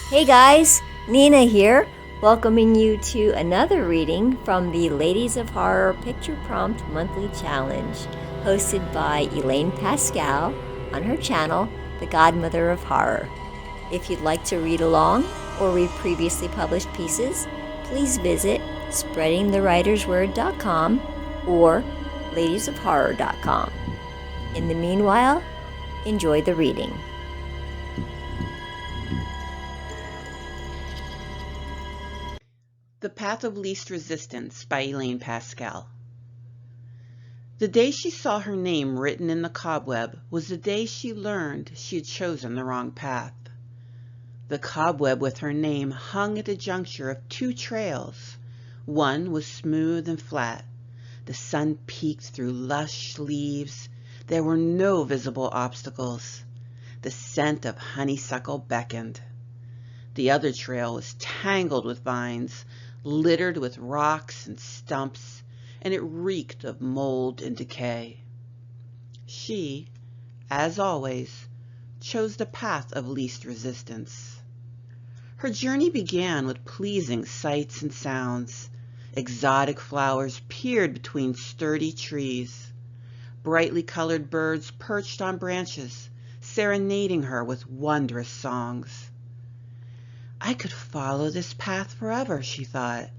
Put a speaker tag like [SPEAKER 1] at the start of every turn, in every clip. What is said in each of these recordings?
[SPEAKER 1] Hey guys, Nina here, welcoming you to another reading from the Ladies of Horror Picture Prompt Monthly Challenge, hosted by Elaine Pascale on her channel, The Godmother of Horror. If you'd like to read along or read previously published pieces, please visit spreadingthewritersword.com or ladiesofhorror.com. In the meanwhile, enjoy the reading.
[SPEAKER 2] The Path of Least Resistance by Elaine Pascale. The day she saw her name written in the cobweb was the day she learned she had chosen the wrong path. The cobweb with her name hung at the juncture of two trails. One was smooth and flat. The sun peeked through lush leaves. There were no visible obstacles. The scent of honeysuckle beckoned. The other trail was tangled with vines, littered with rocks and stumps, and it reeked of mold and decay. She, as always, chose the path of least resistance. Her journey began with pleasing sights and sounds. Exotic flowers peered between sturdy trees. Brightly colored birds perched on branches, serenading her with wondrous songs. I could follow this path forever, she thought.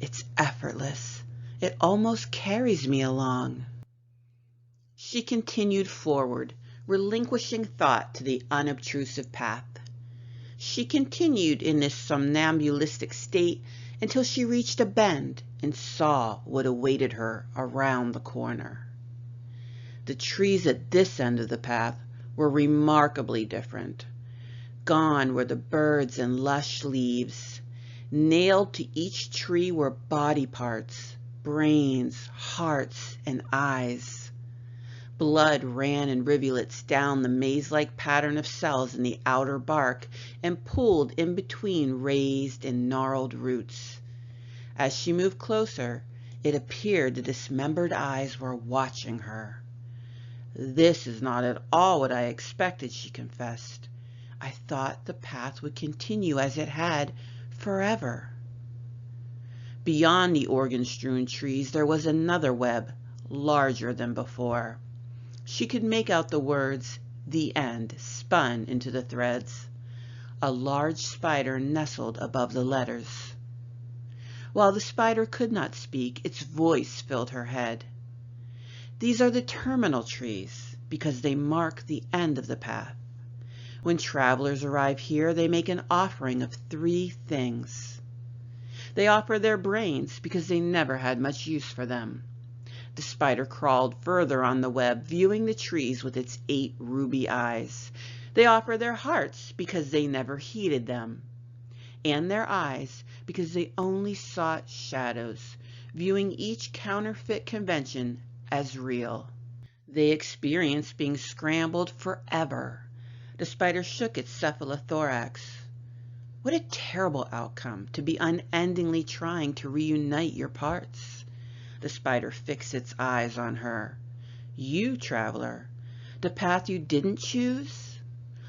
[SPEAKER 2] It's effortless. It almost carries me along. She continued forward, relinquishing thought to the unobtrusive path. She continued in this somnambulistic state until she reached a bend and saw what awaited her around the corner. The trees at this end of the path were remarkably different. Gone were the birds and lush leaves. Nailed to each tree were body parts, brains, hearts, and eyes. Blood ran in rivulets down the maze-like pattern of cells in the outer bark and pooled in between raised and gnarled roots. As she moved closer, it appeared the dismembered eyes were watching her. "This is not at all what I expected," she confessed. "I thought the path would continue as it had forever." Beyond the organ-strewn trees there was another web, larger than before. She could make out the words, "The End," spun into the threads. A large spider nestled above the letters. While the spider could not speak, its voice filled her head. These are the terminal trees because they mark the end of the path. When travelers arrive here, they make an offering of three things. They offer their brains because they never had much use for them. The spider crawled further on the web, viewing the trees with its 8 ruby eyes. They offer their hearts because they never heeded them, and their eyes because they only sought shadows, viewing each counterfeit convention as real. They experience being scrambled forever. The spider shook its cephalothorax. What a terrible outcome, to be unendingly trying to reunite your parts. The spider fixed its eyes on her. You, traveler, the path you didn't choose?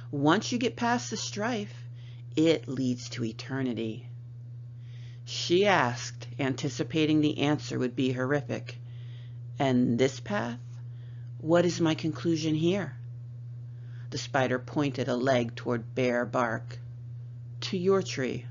[SPEAKER 2] Once you get past the strife, it leads to eternity. She asked, anticipating the answer would be horrific. And this path? What is my conclusion here? The spider pointed a leg toward bare bark. To your tree.